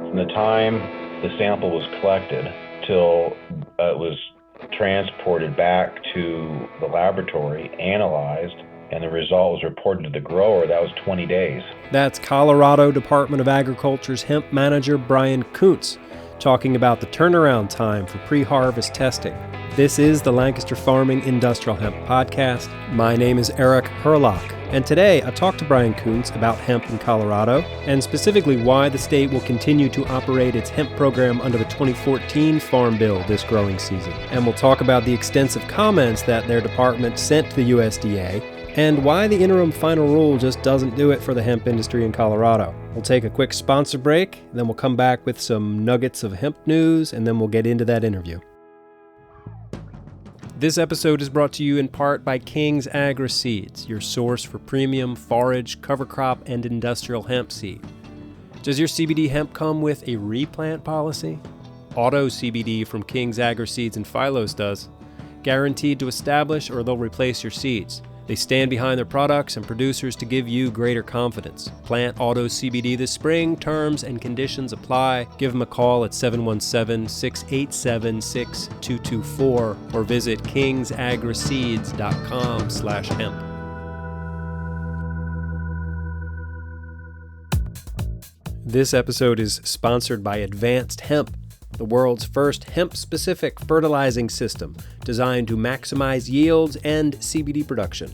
From the time the sample was collected till it was transported back to the laboratory, analyzed, and the result was reported to the grower, that was 20 days. That's Colorado Department of Agriculture's hemp manager Brian Koontz talking about the turnaround time for pre-harvest testing. This is the Lancaster Farming Industrial Hemp Podcast. My name is Eric Herlock, and today I talked to Brian Koontz about hemp in Colorado, and specifically why the state will continue to operate its hemp program under the 2014 Farm Bill this growing season. And we'll talk about the extensive comments that their department sent to the USDA, and why the interim final rule just doesn't do it for the hemp industry in Colorado. We'll take a quick sponsor break, then we'll come back with some nuggets of hemp news, and then we'll get into that interview. This episode is brought to you in part by King's AgriSeeds, your source for premium forage, cover crop, and industrial hemp seed. Does your CBD hemp come with a replant policy? Auto CBD from King's AgriSeeds and Phylos does. Guaranteed to establish or they'll replace your seeds. They stand behind their products and producers to give you greater confidence. Plant Auto CBD this spring. Terms and conditions apply. Give them a call at 717-687-6224 or visit kingsagriseeds.com/hemp. This episode is sponsored by Advanced Hemp, the world's first hemp-specific fertilizing system designed to maximize yields and CBD production.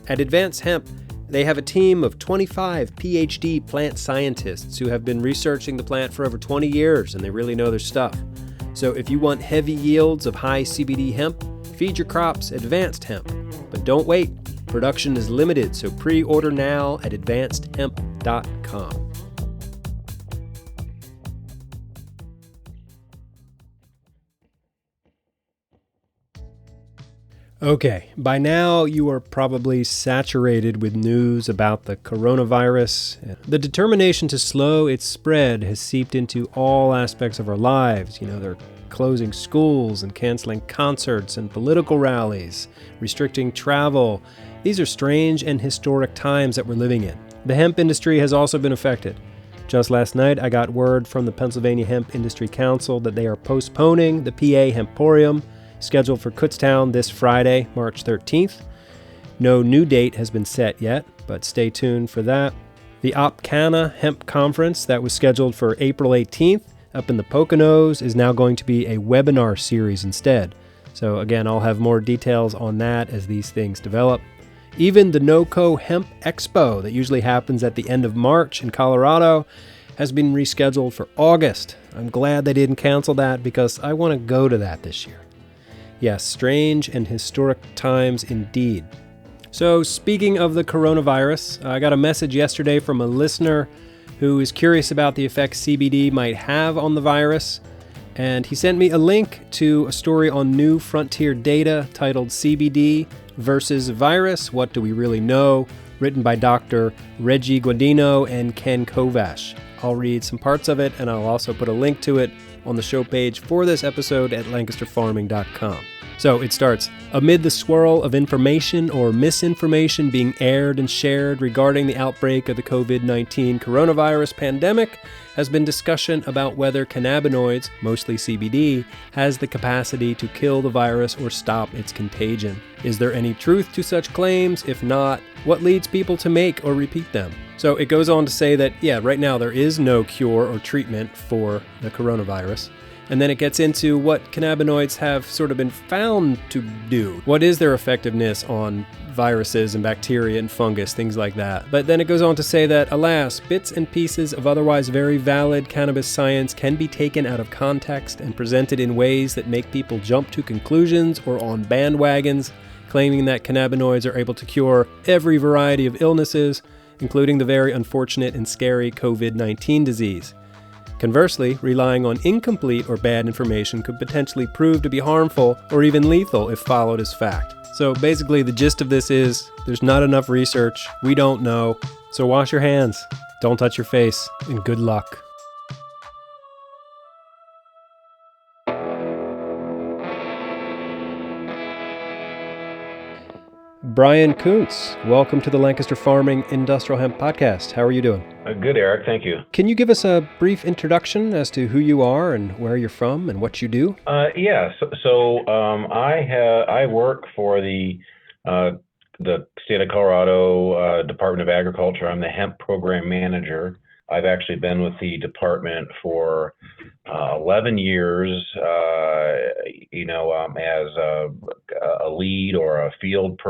At Advanced Hemp, they have a team of 25 PhD plant scientists who have been researching the plant for over 20 years, and they really know their stuff. So if you want heavy yields of high CBD hemp, feed your crops Advanced Hemp. But don't wait. Production is limited, so pre-order now at advancedhemp.com. Okay, by now you are probably saturated with news about the coronavirus. The determination to slow its spread has seeped into all aspects of our lives. They're closing schools and canceling concerts and political rallies, restricting travel. These are strange and historic times that we're living in. The hemp industry has also been affected. Just last night, I got word from the Pennsylvania Hemp Industry Council that they are postponing the PA Hemporium, scheduled for Kutztown this Friday, March 13th. No new date has been set yet, but stay tuned for that. The Opcana Hemp Conference that was scheduled for April 18th up in the Poconos is now going to be a webinar series instead. So again, I'll have more details on that as these things develop. Even the NOCO Hemp Expo that usually happens at the end of March in Colorado has been rescheduled for August. I'm glad they didn't cancel that because I want to go to that this year. Yes, strange and historic times indeed. So speaking of the coronavirus, I got a message yesterday from a listener who is curious about the effects CBD might have on the virus. And he sent me a link to a story on New Frontier Data titled CBD versus Virus, What Do We Really Know? Written by Dr. Reggie Guadino and Ken Kovash. I'll read some parts of it, and I'll also put a link to it on the show page for this episode at lancasterfarming.com. So it starts, amid the swirl of information or misinformation being aired and shared regarding the outbreak of the COVID-19 coronavirus pandemic, has been discussion about whether cannabinoids, mostly CBD, has the capacity to kill the virus or stop its contagion. Is there any truth to such claims? If not, what leads people to make or repeat them? So it goes on to say that, right now there is no cure or treatment for the coronavirus. And then it gets into what cannabinoids have sort of been found to do. What is their effectiveness on viruses and bacteria and fungus, things like that. But then it goes on to say that, alas, bits and pieces of otherwise very valid cannabis science can be taken out of context and presented in ways that make people jump to conclusions or on bandwagons, claiming that cannabinoids are able to cure every variety of illnesses, including the very unfortunate and scary COVID-19 disease. Conversely, relying on incomplete or bad information could potentially prove to be harmful or even lethal if followed as fact. So basically the gist of this is, there's not enough research, we don't know, so wash your hands, don't touch your face, and good luck. Brian Koontz. Welcome to the Lancaster Farming Industrial Hemp Podcast. How are you doing? Good, Eric. Thank you. Can you give us a brief introduction as to who you are and where you're from and what you do? I work for the state of Colorado Department of Agriculture. I'm the hemp program manager. I've actually been with the department for 11 years, as a lead or a field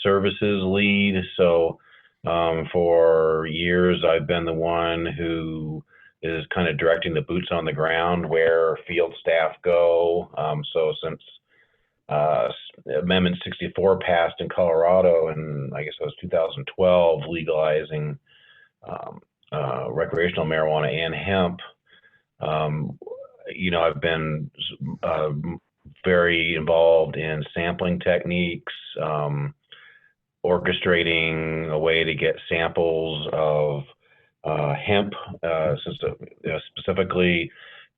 services lead. So for years, I've been the one who is kind of directing the boots on the ground where field staff go. So since Amendment 64 passed in Colorado, and I guess it was 2012, legalizing recreational marijuana and hemp. I've been very involved in sampling techniques, orchestrating a way to get samples of hemp, specifically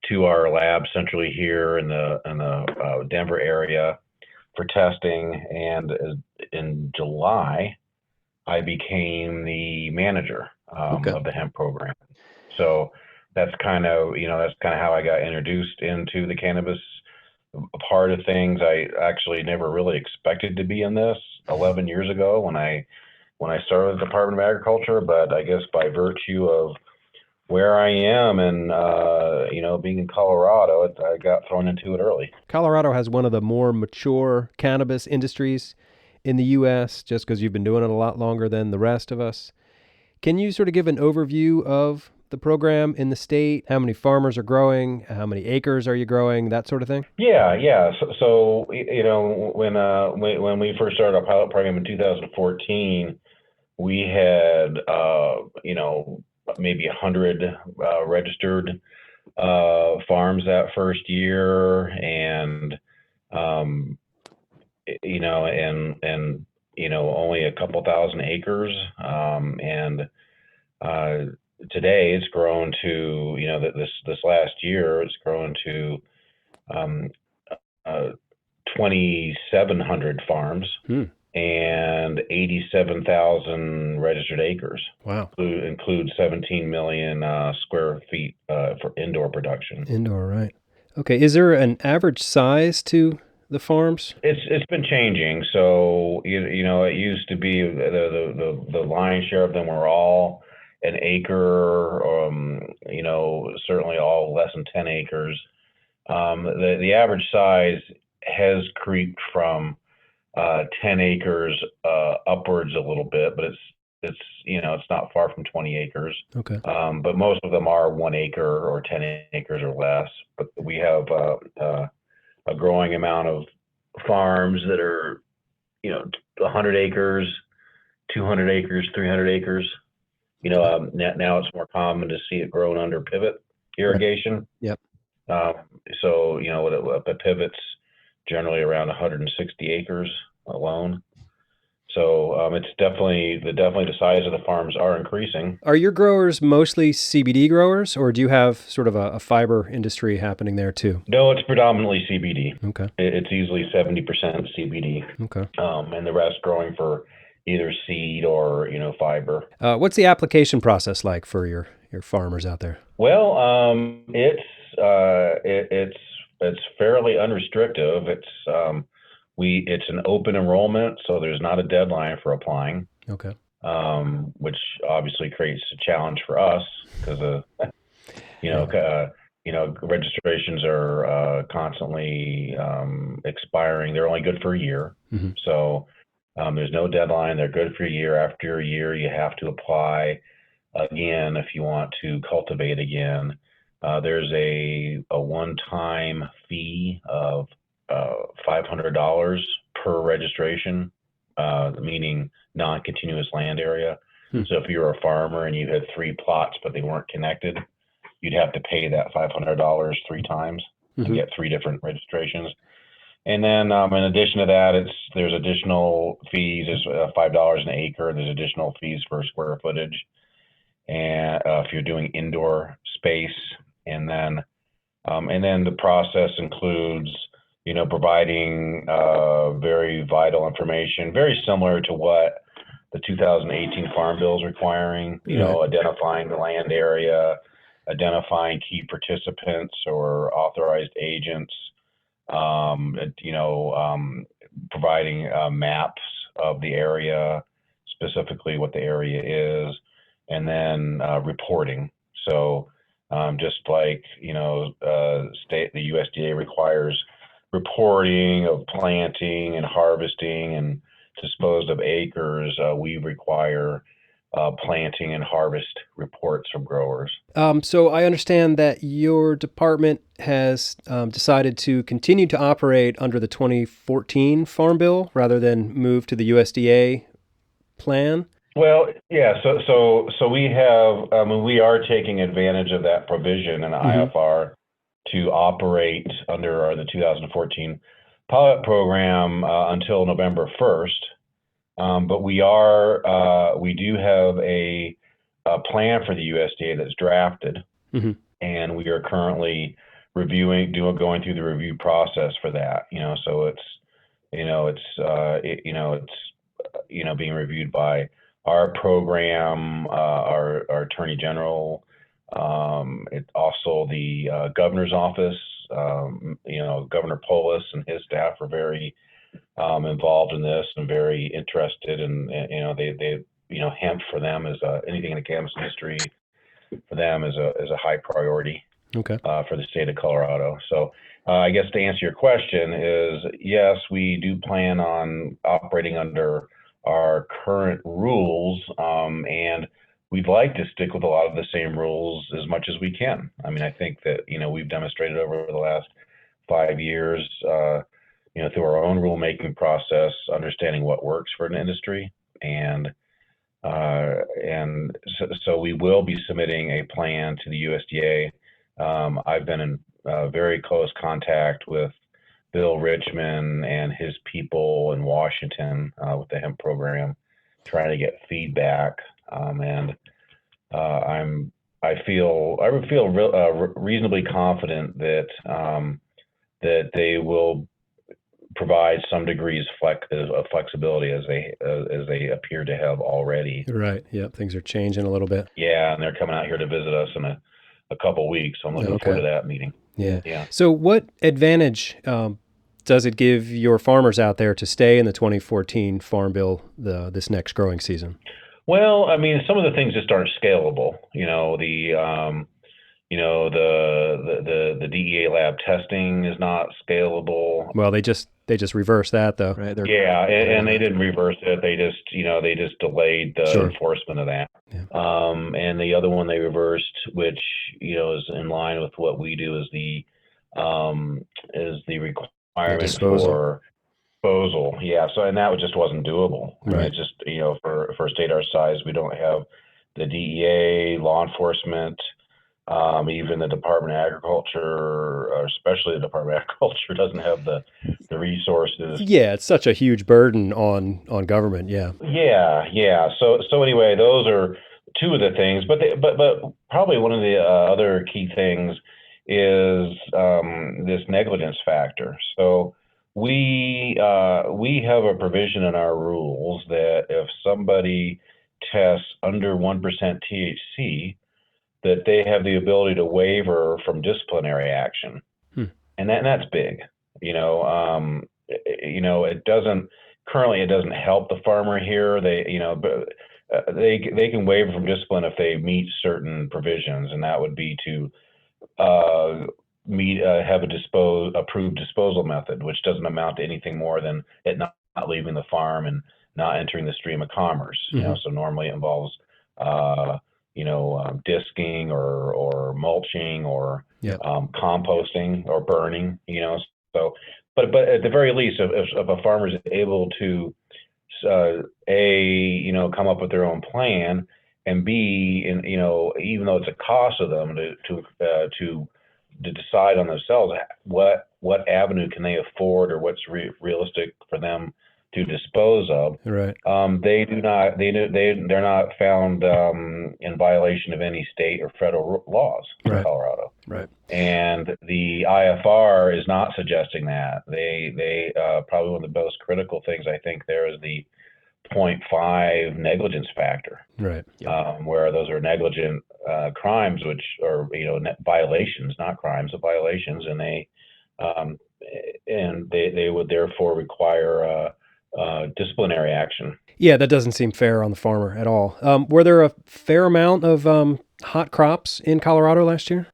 to our lab centrally here in the Denver area for testing. And in July, I became the manager of the hemp program. So that's kind of how I got introduced into the cannabis part of things. I actually never really expected to be in this 11 years ago when I started the Department of Agriculture, but I guess by virtue of where I am and being in Colorado, I got thrown into it early. Colorado has one of the more mature cannabis industries in the U.S., just because you've been doing it a lot longer than the rest of us. Can you sort of give an overview of the program in the state? How many farmers are growing? How many acres are you growing? That sort of thing? Yeah. So when we first started our pilot program in 2014, we had maybe 100 registered farms that first year, and only a couple thousand acres. Today it's grown to, this last year, it's grown to 2,700 farms and 87,000 registered acres. Wow. Include 17 million square feet for indoor production. Indoor, right. Okay. Is there an average size to the farms? It's been changing. So it used to be the lion's share of them were all an acre, certainly all less than 10 acres. The average size has creeped from 10 acres upwards a little bit, but it's not far from 20 acres. Okay. But most of them are 1 acre or 10 acres or less. But we have a growing amount of farms that are 100 acres, 200 acres, 300 acres. Now it's more common to see it grown under pivot irrigation. Yep. So the pivot's generally around 160 acres alone. So it's definitely the size of the farms are increasing. Are your growers mostly CBD growers, or do you have sort of a fiber industry happening there too? No, it's predominantly CBD. Okay. It's easily 70% CBD. Okay. And the rest growing for either seed or fiber. What's the application process like for your farmers out there? Well, it's fairly unrestrictive. It's an open enrollment, so there's not a deadline for applying. Okay. Which obviously creates a challenge for us because registrations are constantly expiring. They're only good for a year. Mm-hmm. So there's no deadline. They're good for a year. After a year, you have to apply again if you want to cultivate again. There's a one-time fee of $500 per registration, meaning non-continuous land area. So if you're a farmer and you had 3 plots but they weren't connected, you'd have to pay that $500 3 times to get 3 different registrations. And then in addition to that, there's additional fees. There's $5 an acre. There's additional fees for square footage, and if you're doing indoor space, and then the process includes providing very vital information, very similar to what the 2018 Farm Bill is requiring, identifying the land area, identifying key participants or authorized agents, providing maps of the area, specifically what the area is, and then reporting. So just like, the USDA requires reporting of planting and harvesting and disposed of acres, we require planting and harvest reports from growers. So I understand that your department has decided to continue to operate under the 2014 Farm Bill rather than move to the USDA plan. Well, yeah. So we have. We are taking advantage of that provision in IFR to operate under the 2014 pilot program until November 1st. But we do have a plan for the USDA that's drafted, and we are currently going through the review process for that. So it's being reviewed by our program, our Attorney General, it's also the governor's office. Governor Polis and his staff are very involved in this and very interested, and they hemp for them is anything in the cannabis industry for them is a high priority. Okay. For the state of Colorado. So I guess to answer your question is, yes, we do plan on operating under our current rules, and we'd like to stick with a lot of the same rules as much as we can. I mean, I think that, we've demonstrated over the last 5 years, through our own rulemaking process, understanding what works for an industry. And so we will be submitting a plan to the USDA. I've been in very close contact with Bill Richmond and his people in Washington with the hemp program, trying to get feedback. I feel reasonably confident that they will provide some degrees of flexibility as they appear to have already. Right. Yeah. Things are changing a little bit. Yeah, and they're coming out here to visit us in a couple of weeks. So I'm looking forward to that meeting. Yeah. So what advantage does it give your farmers out there to stay in the 2014 Farm Bill this next growing season? Well, I mean, some of the things just aren't scalable. The DEA lab testing is not scalable. Well, they just reversed that though, right? And they didn't reverse it. They just delayed the enforcement of that. Yeah. And the other one they reversed, which is in line with what we do, is the requirement for disposal. Yeah. So, and that just wasn't doable. Right. I mean, it just for a state our size, we don't have the DEA, law enforcement. Even the Department of Agriculture, or especially the Department of Agriculture, doesn't have the resources. Yeah, it's such a huge burden on government. Yeah. Yeah. So anyway, those are two of the things. But probably one of the other key things is this negligence factor. So we have a provision in our rules that if somebody tests under 1% THC, that they have the ability to waiver from disciplinary action. And that's big. It doesn't help the farmer here. They can waiver from discipline if they meet certain provisions, and that would be to have approved disposal method, which doesn't amount to anything more than it not leaving the farm and not entering the stream of commerce. So normally it involves disking or mulching or composting or burning, So, but at the very least, if a farmer is able to, come up with their own plan, and B, even though it's a cost of them to decide on themselves what avenue can they afford or what's realistic for them to dispose of. Right. They're not found in violation of any state or federal laws in Colorado. Right. And the IFR is not suggesting that. They probably one of the most critical things I think there is the zero 0.5 negligence factor, Right. Yep. where those are negligent crimes, which are violations, not crimes, but violations, and um, they would therefore require disciplinary action. Yeah, that doesn't seem fair on the farmer at all. Were there a fair amount of hot crops in Colorado last year?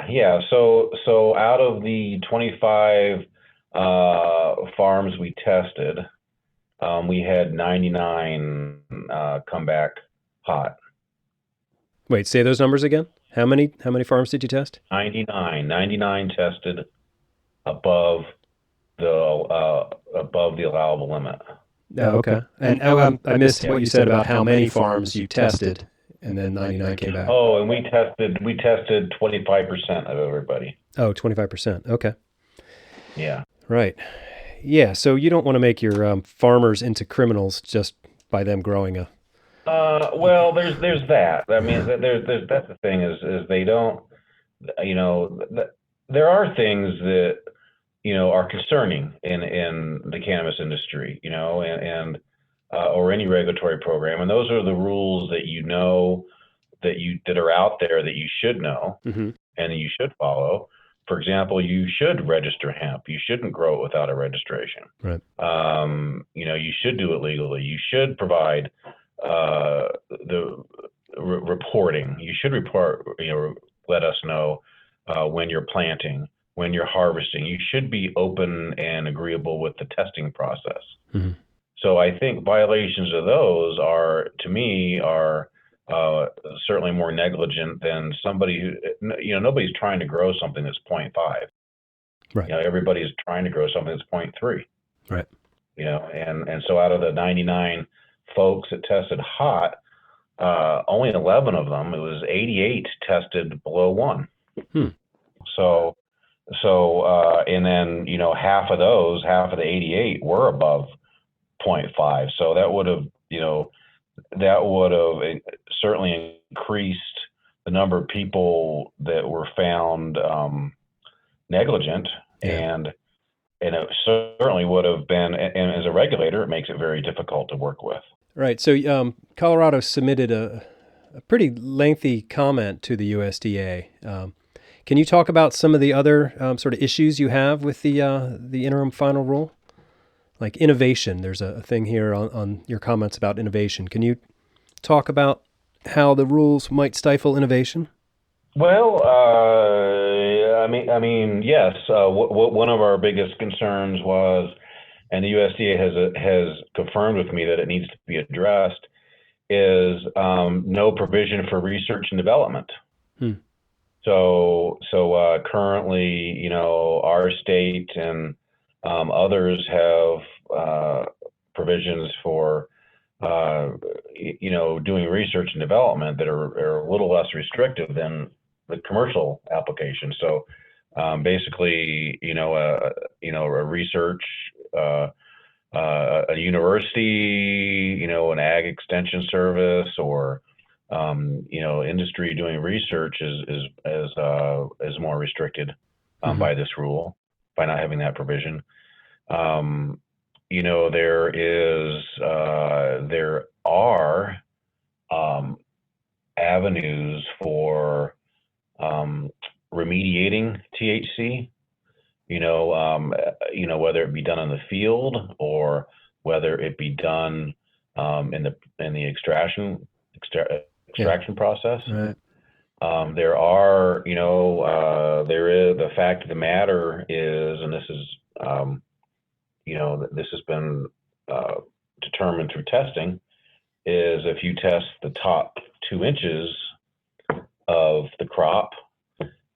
Yeah. So out of the 25 farms we tested, we had 99 come back hot. Wait, say those numbers again. How many farms did you test? 99 tested above the allowable limit. Oh, okay. And I missed what you said about how many farms you tested, and then 99 came back. Oh, and we tested 25% of everybody. Oh, 25%. Okay. Yeah. Right. Yeah. So you don't want to make your farmers into criminals just by them growing a. Well, there's that. I mean, there's that's the thing is they don't, there are things that are concerning in the cannabis industry, and or any regulatory program, and those are the rules that are out there that you should know Mm-hmm. and that you should follow. For example, you should register hemp. You shouldn't grow it without a registration. Right. You should do it legally. You should provide the reporting. You should report. Let us know when you're planting, when you're harvesting. You should be open and agreeable with the testing process. Mm-hmm. So I think violations of those to me, certainly more negligent than somebody who, nobody's trying to grow something that's 0.5. Right. Everybody's trying to grow something that's 0.3. Right. And so out of the 99 folks that tested hot, only 11 of them, it was 88 tested below 1. So and then half of the 88 were above 0.5. So that would have certainly increased the number of people that were found negligent. Yeah. And it certainly would have been, and as a regulator, it makes it very difficult to work with. Right. So Colorado submitted a pretty lengthy comment to the USDA. Can you talk about some of the other sort of issues you have with the interim final rule? Like innovation, there's a thing here on your comments about innovation. Can you talk about how the rules might stifle innovation? Well, I mean, yes. One of our biggest concerns was, and the USDA has confirmed with me that it needs to be addressed, is no provision for research and development. So currently, our state and others have provisions for doing research and development that are a little less restrictive than the commercial application. So basically, a research, a university, an ag extension service, or industry doing research is more restricted by this rule, by not having that provision. There are avenues for remediating THC, whether it be done in the field or whether it be done in the extraction process. Right. There is, the fact of the matter is, and this is, this has been determined through testing, is if you test the top 2 inches of the crop,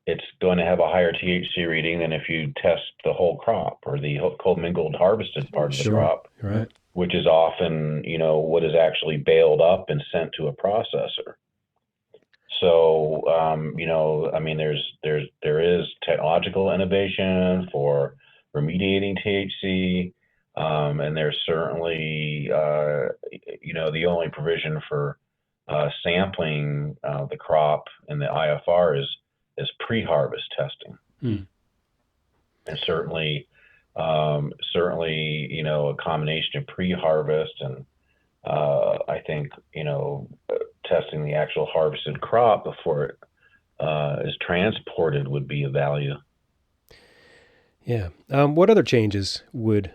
it's going to have a higher THC reading than if you test the whole crop or the commingled harvested part of the crop, right, which is often, what is actually baled up and sent to a processor. So, there is technological innovation for remediating THC, and there's certainly, the only provision for sampling the crop in the IFR is is pre-harvest testing. Hmm. And certainly, a combination of pre-harvest and I think, testing the actual harvested crop before it is transported would be of value. Yeah. What other changes would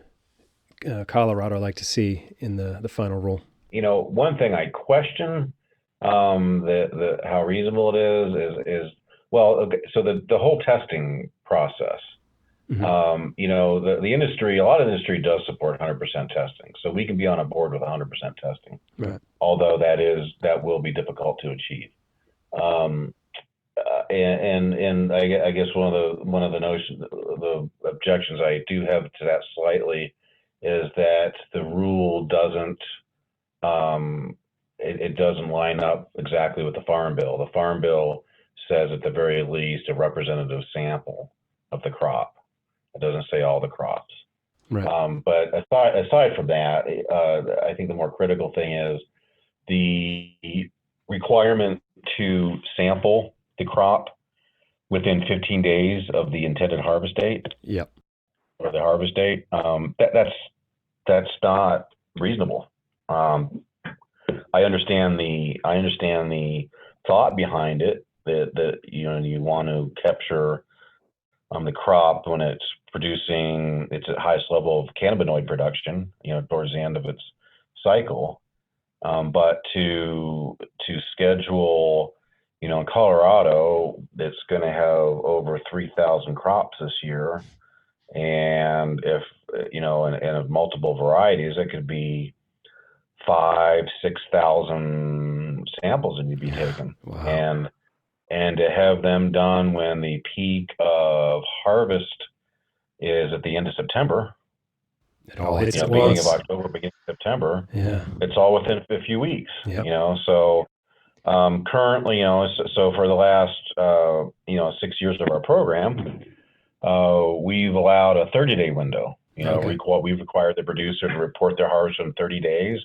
Colorado like to see in the final rule? One thing I question how reasonable it is well, okay, so the whole testing process. Mm-hmm. The industry, a lot of industry does support 100% testing, so we can be on a board with 100% testing. Right. Although that will be difficult to achieve. And I guess one of the objections I do have to that slightly is that the rule doesn't it doesn't line up exactly with the Farm Bill. The Farm Bill says at the very least a representative sample of the crop. It doesn't say all the crops. Right. But aside from that, I think the more critical thing is the requirement to sample the crop within 15 days of the intended harvest date. Yep. Or the harvest date. That's not reasonable. I understand the thought behind it that you want to capture the crop when it's producing its highest level of cannabinoid production, towards the end of its cycle. But to schedule, in Colorado, it's going to have over 3,000 crops this year, and if and of multiple varieties, it could be 5,000-6,000 samples that need to be taken. Wow. And to have them done when the peak of harvest is at the end of September. It all hits at beginning once. of October, beginning of September. Yeah. It's all within a few weeks. Yep. So currently, so for the last 6 years of our program, we've allowed a 30-day window. Okay. We've required the producer to report their harvest in 30 days,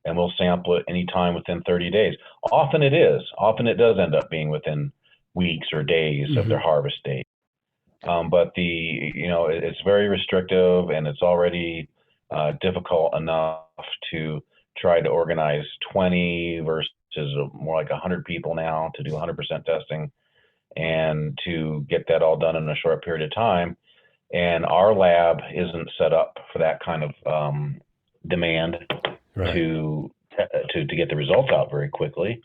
and we'll sample it anytime within 30 days. Often it does end up being within weeks or days of their harvest date. But it's very restrictive, and it's already difficult enough to try to organize 20 versus more like 100 people now to do 100% testing, and to get that all done in a short period of time. And our lab isn't set up for that kind of demand. Right. to get the results out very quickly.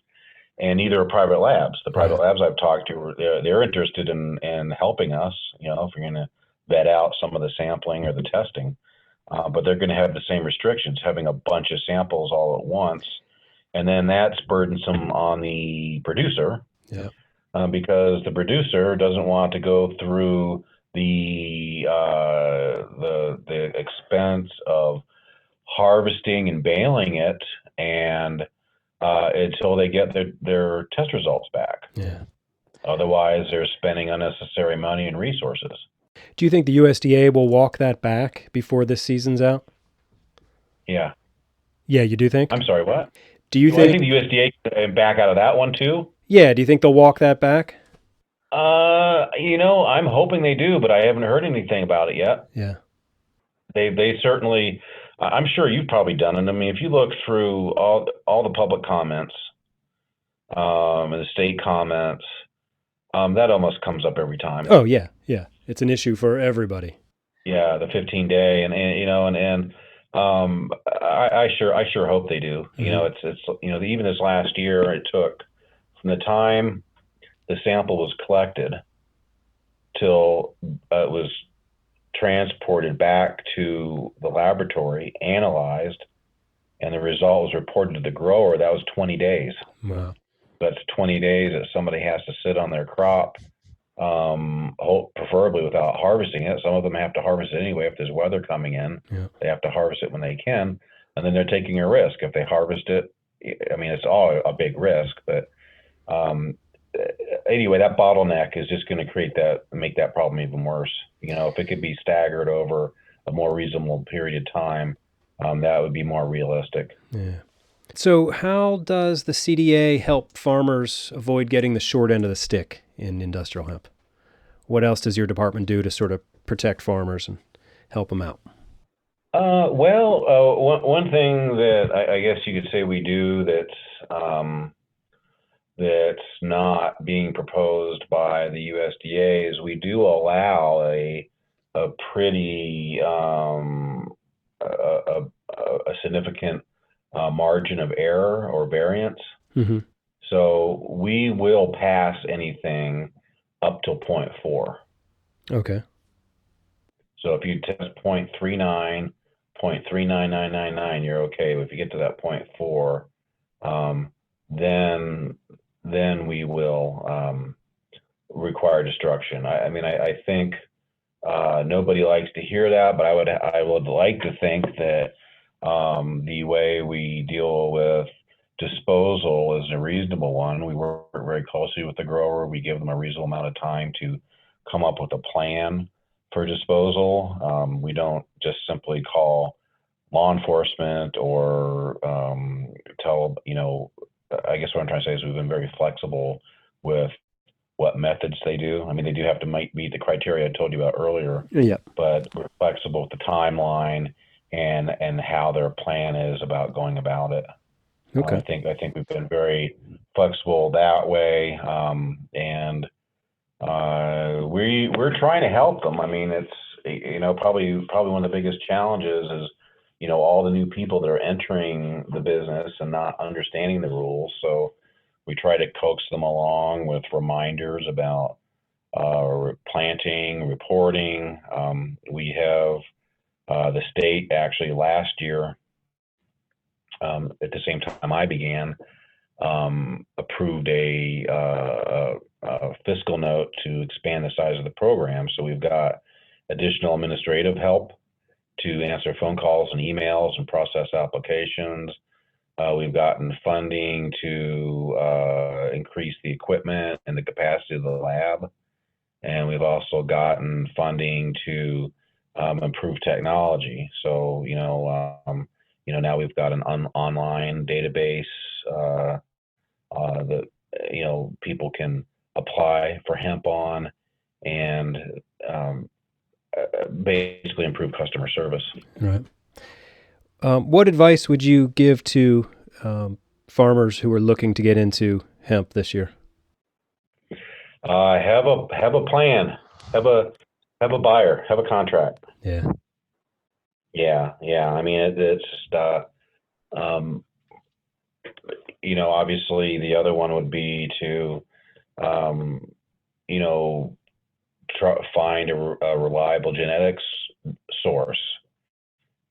And neither are private labs. The private labs I've talked to, they're interested in helping us, if we're going to vet out some of the sampling or the testing. But they're going to have the same restrictions, having a bunch of samples all at once. And then that's burdensome on the producer. Yeah. Because the producer doesn't want to go through the expense of harvesting and baling it and until they get their test results back. Yeah. Otherwise, they're spending unnecessary money and resources. Do you think the USDA will walk that back before this season's out? Yeah. Yeah, you do think? I'm sorry, what? Do you think the USDA can back out of that one too? Yeah, do you think they'll walk that back? I'm hoping they do, but I haven't heard anything about it yet. Yeah. They certainly, I'm sure you've probably done it. I mean, if you look through all the public comments, and the state comments, that almost comes up every time. Oh yeah. Yeah. It's an issue for everybody. Yeah. The 15-day I sure hope they do. It's even this last year, it took from the time the sample was collected till it was transported back to the laboratory, analyzed, and the result was reported to the grower. That was 20 days. Wow. That's 20 days that somebody has to sit on their crop, preferably without harvesting it. Some of them have to harvest it anyway if there's weather coming in. Yeah. They have to harvest it when they can, and then they're taking a risk. If they harvest it, I mean, it's all a big risk, but anyway, that bottleneck is just going to make that problem even worse. If it could be staggered over a more reasonable period of time, that would be more realistic. Yeah. So, how does the CDA help farmers avoid getting the short end of the stick in industrial hemp? What else does your department do to sort of protect farmers and help them out? One thing that I guess you could say we do that's not being proposed by the USDA is we do allow a pretty a significant margin of error or variance. Mm-hmm. So we will pass anything up till 0.4. Okay. So if you test 0.39, 0.39999, you're okay. If you get to that 0.4, um, then we will require destruction. I think nobody likes to hear that, but I would like to think that the way we deal with disposal is a reasonable one. We work very closely with the grower. We give them a reasonable amount of time to come up with a plan for disposal. We don't just simply call law enforcement or tell, I guess what I'm trying to say is we've been very flexible with what methods they do. I mean, they do have to meet the criteria I told you about earlier, Yeah. but we're flexible with the timeline and how their plan is about going about it. Okay. I think we've been very flexible that way, and we're trying to help them. I mean, it's probably one of the biggest challenges is all the new people that are entering the business and not understanding the rules. So we try to coax them along with reminders about planting, reporting. We have the state actually last year, at the same time I began, approved a fiscal note to expand the size of the program. So we've got additional administrative help to answer phone calls and emails and process applications. We've gotten funding to increase the equipment and the capacity of the lab. And we've also gotten funding to improve technology. So, now we've got an online database that, people can apply for hemp on and basically improve customer service. Right. What advice would you give to farmers who are looking to get into hemp this year? Have a plan, have a buyer, have a contract. Yeah. Yeah. I mean, it's obviously the other one would be to, find a reliable genetics source.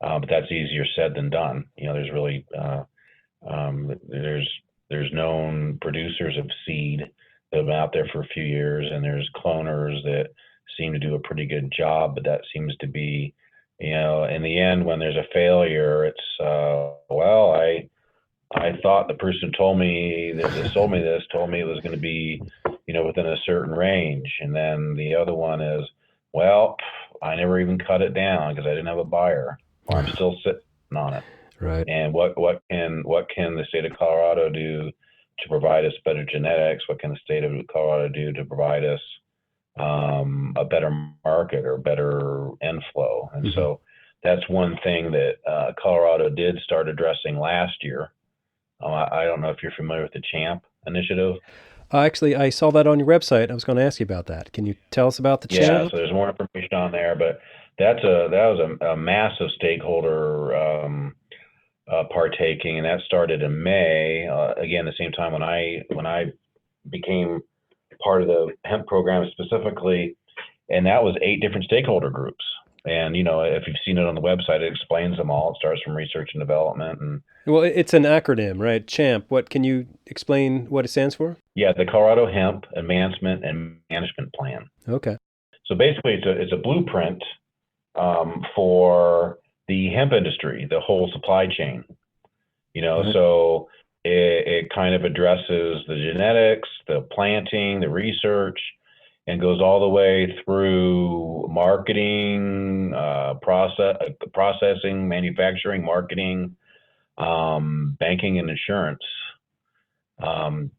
But that's easier said than done. There's really there's known producers of seed that have been out there for a few years, and there's cloners that seem to do a pretty good job. But that seems to be, in the end, when there's a failure, it's I thought the person told me that sold me this told me it was going to be, within a certain range, and then the other one is, I never even cut it down because I didn't have a buyer, or I'm still sitting on it. Right. And what can the state of Colorado do to provide us better genetics? What can the state of Colorado do to provide us a better market or better inflow? And so that's one thing that Colorado did start addressing last year. I don't know if you're familiar with the CHAMP initiative. Actually, I saw that on your website. I was going to ask you about that. Can you tell us about the Yeah, CHAMP? so there's more information on there, but that was a massive stakeholder partaking, and that started in May. Again, the same time when I became part of the hemp program specifically, and that was 8 different stakeholder groups. And if you've seen it on the website, it explains them all. It starts from research and development, and Well, it's an acronym, right? CHAMP. What can you explain what it stands for? yeah, the Colorado Hemp Advancement and Management Plan. Okay. So basically, it's a blueprint for the hemp industry, the whole supply chain. Right. So it kind of addresses the genetics, the planting, the research, and goes all the way through marketing, processing, manufacturing, marketing, banking and insurance, and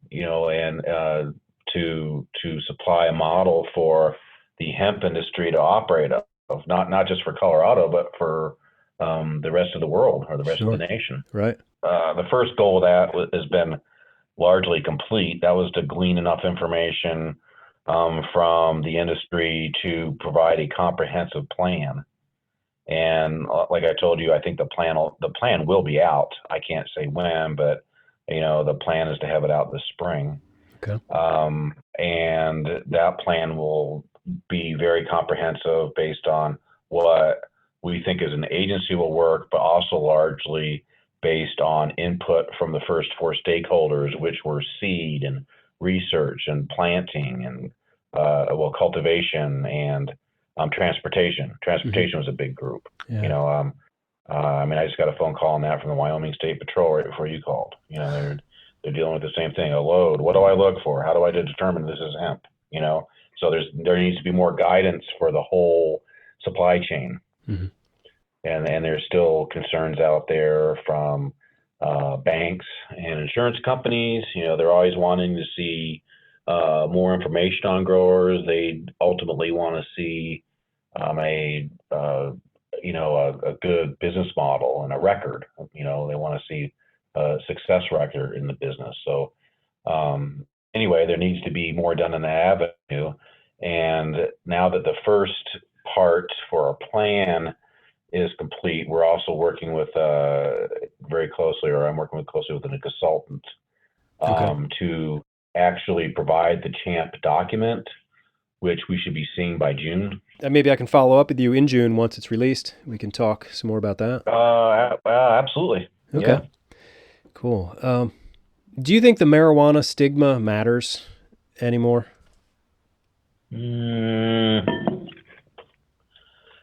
to supply a model for the hemp industry to operate of, not just for Colorado, but for the rest of the world or the rest of the nation. Right. The first goal of that has been largely complete. That was to glean enough information from the industry to provide a comprehensive plan. And like I told you, I think the plan will be out. I can't say when, but the plan is to have it out this spring. Okay. And that plan will be very comprehensive based on what we think as an agency will work, but also largely based on input from the first four stakeholders, which were seed and research and planting and cultivation and transportation. Transportation was a big group. Yeah. I just got a phone call on that from the Wyoming State Patrol right before you called. They're dealing with the same thing. A load. What do I look for? How do I determine this is hemp? So there needs to be more guidance for the whole supply chain. Mm-hmm. And there's still concerns out there from banks and insurance companies. They're always wanting to see more information on growers. They ultimately want to see a good business model and a record. They want to see a success record in the business. So anyway, there needs to be more done in that avenue. And now that the first part for our plan is complete, we're also working with very closely, or I'm working closely with a consultant to actually provide the CHAMP document, which we should be seeing by June. Maybe I can follow up with you in June once it's released. We can talk some more about that. Absolutely. Okay. Yeah. Cool. Do you think the marijuana stigma matters anymore?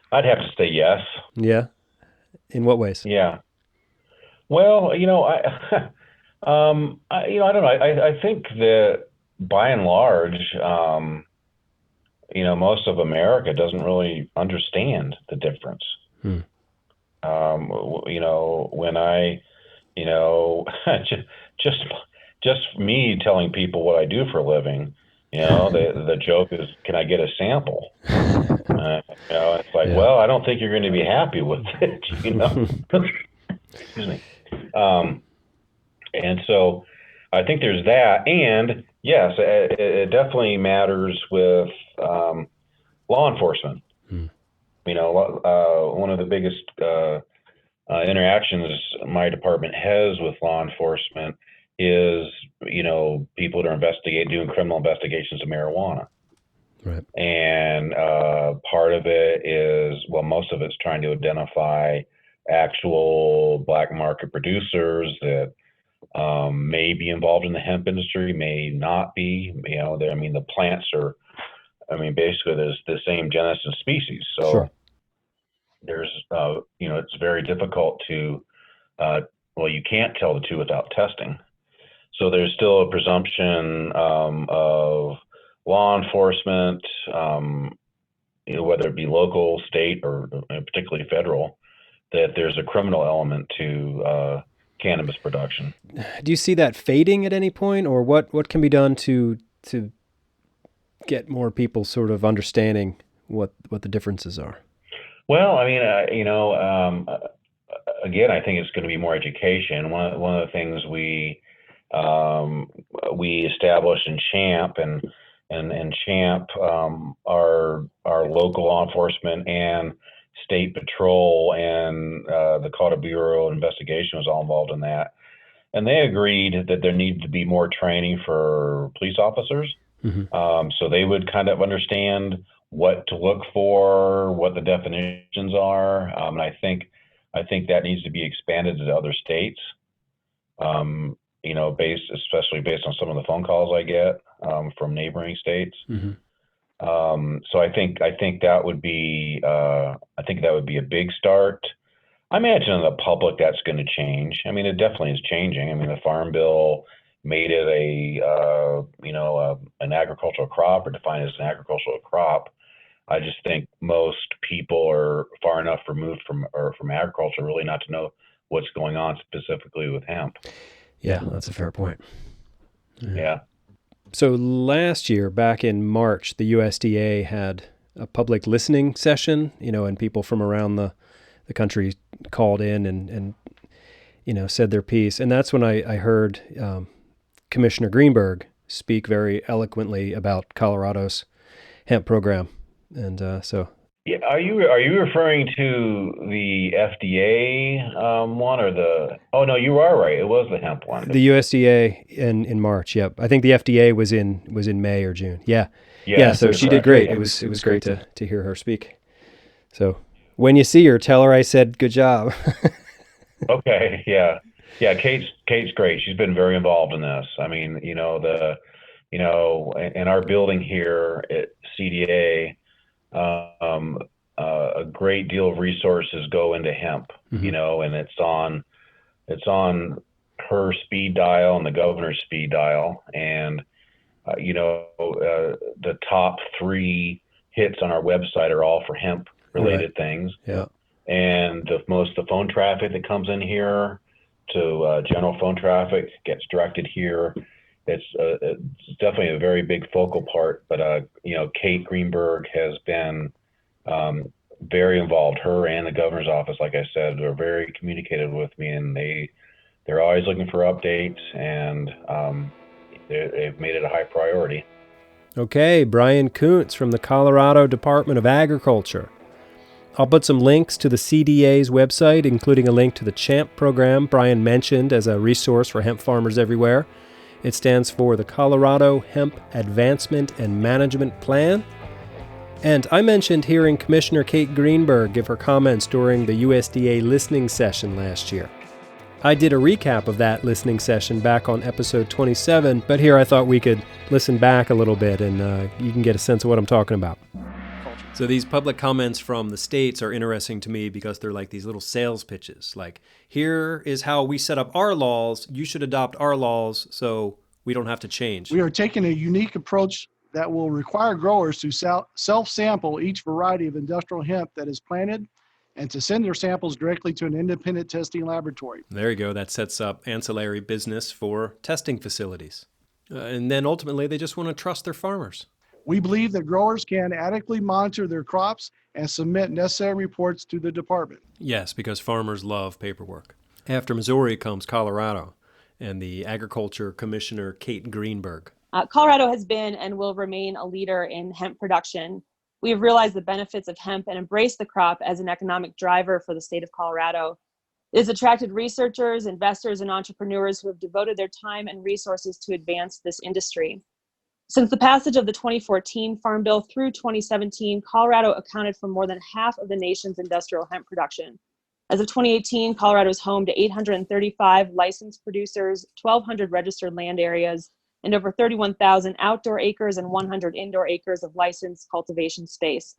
I'd have to say yes. Yeah. In what ways? Yeah. Well, I don't know. I think that by and large, most of America doesn't really understand the difference. When I, just me telling people what I do for a living, the joke is, can I get a sample? It's like, well, I don't think you're going to be happy with it, Excuse me. And so I think there's that. And yes, it definitely matters with law enforcement. One of the biggest interactions my department has with law enforcement is, people that are doing criminal investigations of marijuana. Right. And part of it is, most of it's trying to identify actual black market producers that may be involved in the hemp industry, may not be. The plants are, basically there's the same genus and species. So sure. There's, it's very difficult to, you can't tell the two without testing. So there's still a presumption of law enforcement, whether it be local, state, or particularly federal, that there's a criminal element to cannabis production. Do you see that fading at any point, or what can be done to get more people sort of understanding what the differences are? Well, again, I think it's going to be more education. One of the things we established in CHAMP and CHAMP, our local law enforcement and state patrol and the Colorado Bureau of Investigation was all involved in that. And they agreed that there needed to be more training for police officers. Mm-hmm. So they would kind of understand what to look for, what the definitions are. And I think that needs to be expanded to other states, especially based on some of the phone calls I get from neighboring states. Mm-hmm. So I think that would be a big start. I imagine in the public that's going to change. It definitely is changing. The Farm Bill made it an agricultural crop, or defined as an agricultural crop. I just think most people are far enough removed from agriculture really not to know what's going on specifically with hemp. Yeah, that's a fair point. Yeah. So last year, back in March, the USDA had a public listening session, and people from around the country called in and said their piece. And that's when I heard Commissioner Greeneberg speak very eloquently about Colorado's hemp program. And so... Yeah, are you referring to the FDA one or the? Oh no, you are right. It was the hemp one. The USDA in March. Yep, I think the FDA was in May or June. Yeah. So she did great. It was great to hear her speak. So when you see her, tell her I said good job. Okay. Yeah. Kate's great. She's been very involved in this. I mean, in our building here at CDA. A great deal of resources go into hemp, and it's on her speed dial and the governor's speed dial. And, the top 3 hits on our website are all for hemp related things. Yeah. And most of the phone traffic that comes in here to general phone traffic gets directed here. It's definitely a very big focal part, but Kate Greeneberg has been very involved. Her and the governor's office, like I said, are very communicative with me, and they're always looking for updates, and they've made it a high priority. Okay, Brian Koontz from the Colorado Department of Agriculture. I'll put some links to the CDA's website, including a link to the CHAMP program Brian mentioned as a resource for hemp farmers everywhere. It stands for the Colorado Hemp Advancement and Management Plan. And I mentioned hearing Commissioner Kate Greeneberg give her comments during the USDA listening session last year. I did a recap of that listening session back on episode 27, but here I thought we could listen back a little bit and you can get a sense of what I'm talking about. So these public comments from the states are interesting to me because they're like these little sales pitches. Like, here is how we set up our laws. You should adopt our laws so we don't have to change. We are taking a unique approach that will require growers to self-sample each variety of industrial hemp that is planted and to send their samples directly to an independent testing laboratory. There you go. That sets up ancillary business for testing facilities. And then ultimately, they just want to trust their farmers. We believe that growers can adequately monitor their crops and submit necessary reports to the department. Yes, because farmers love paperwork. After Missouri comes Colorado and the Agriculture Commissioner Kate Greeneberg. Colorado has been and will remain a leader in hemp production. We have realized the benefits of hemp and embraced the crop as an economic driver for the state of Colorado. It has attracted researchers, investors, and entrepreneurs who have devoted their time and resources to advance this industry. Since the passage of the 2014 Farm Bill through 2017, Colorado accounted for more than half of the nation's industrial hemp production. As of 2018, Colorado is home to 835 licensed producers, 1,200 registered land areas, and over 31,000 outdoor acres and 100 indoor acres of licensed cultivation space.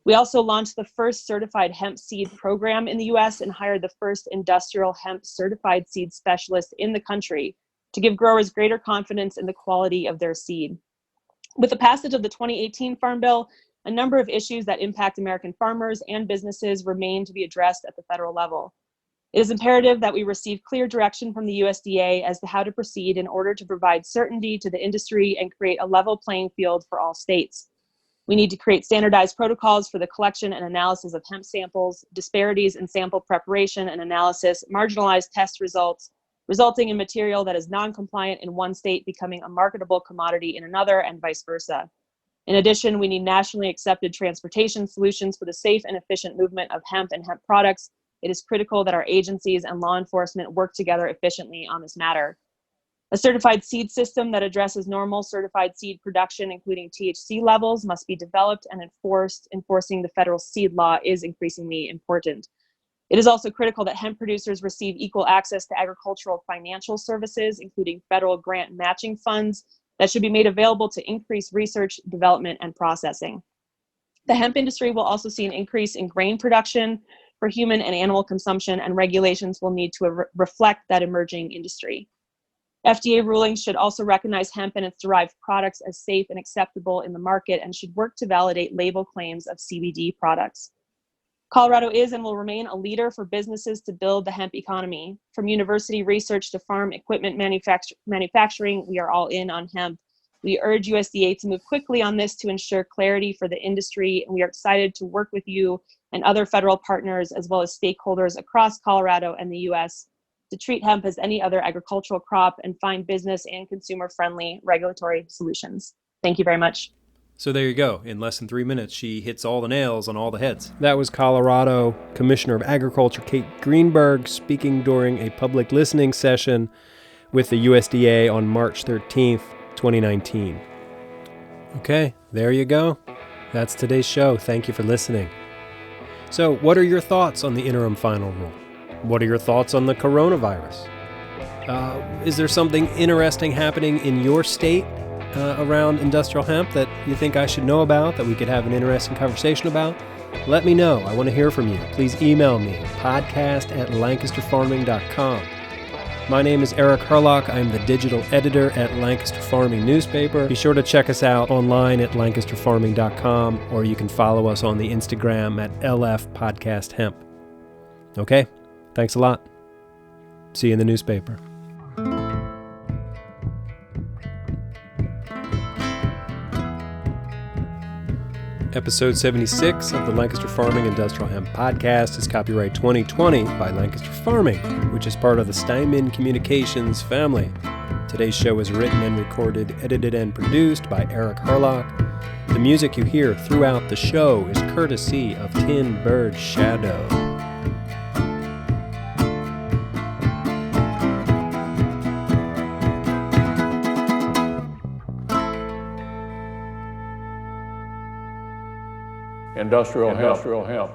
We also launched the first certified hemp seed program in the U.S. and hired the first industrial hemp certified seed specialist in the country to give growers greater confidence in the quality of their seed. With the passage of the 2018 Farm Bill, a number of issues that impact American farmers and businesses remain to be addressed at the federal level. It is imperative that we receive clear direction from the USDA as to how to proceed in order to provide certainty to the industry and create a level playing field for all states. We need to create standardized protocols for the collection and analysis of hemp samples, disparities in sample preparation and analysis, marginalized test results, resulting in material that is non-compliant in one state becoming a marketable commodity in another, and vice versa. In addition, we need nationally accepted transportation solutions for the safe and efficient movement of hemp and hemp products. It is critical that our agencies and law enforcement work together efficiently on this matter. A certified seed system that addresses normal certified seed production, including THC levels, must be developed and enforced. Enforcing the federal seed law is increasingly important. It is also critical that hemp producers receive equal access to agricultural financial services, including federal grant matching funds that should be made available to increase research, development, and processing. The hemp industry will also see an increase in grain production for human and animal consumption, and regulations will need to reflect that emerging industry. FDA rulings should also recognize hemp and its derived products as safe and acceptable in the market and should work to validate label claims of CBD products. Colorado is and will remain a leader for businesses to build the hemp economy. From university research to farm equipment manufacturing, we are all in on hemp. We urge USDA to move quickly on this to ensure clarity for the industry, and we are excited to work with you and other federal partners as well as stakeholders across Colorado and the US to treat hemp as any other agricultural crop and find business and consumer-friendly regulatory solutions. Thank you very much. So there you go. In less than 3 minutes, she hits all the nails on all the heads. That was Colorado Commissioner of Agriculture Kate Greeneberg speaking during a public listening session with the USDA on March 13th, 2019. Okay, there you go. That's today's show. Thank you for listening. So, what are your thoughts on the interim final rule? What are your thoughts on the coronavirus? Is there something interesting happening in your state around industrial hemp that you think I should know about, that we could have an interesting conversation about? Let me know. I want to hear from you. Please email me, podcast@lancasterfarming.com. My name is Eric Herlock. I'm the digital editor at Lancaster Farming Newspaper. Be sure to check us out online at lancasterfarming.com, or you can follow us on the Instagram at LFPodcastHemp. Okay, thanks a lot. See you in the newspaper. Episode 76 of the Lancaster Farming Industrial Hemp Podcast is copyright 2020 by Lancaster Farming, which is part of the Steinman Communications family. Today's show is written and recorded, edited and produced by Eric Herlock. The music you hear throughout the show is courtesy of Tin Bird Shadow. Industrial hemp.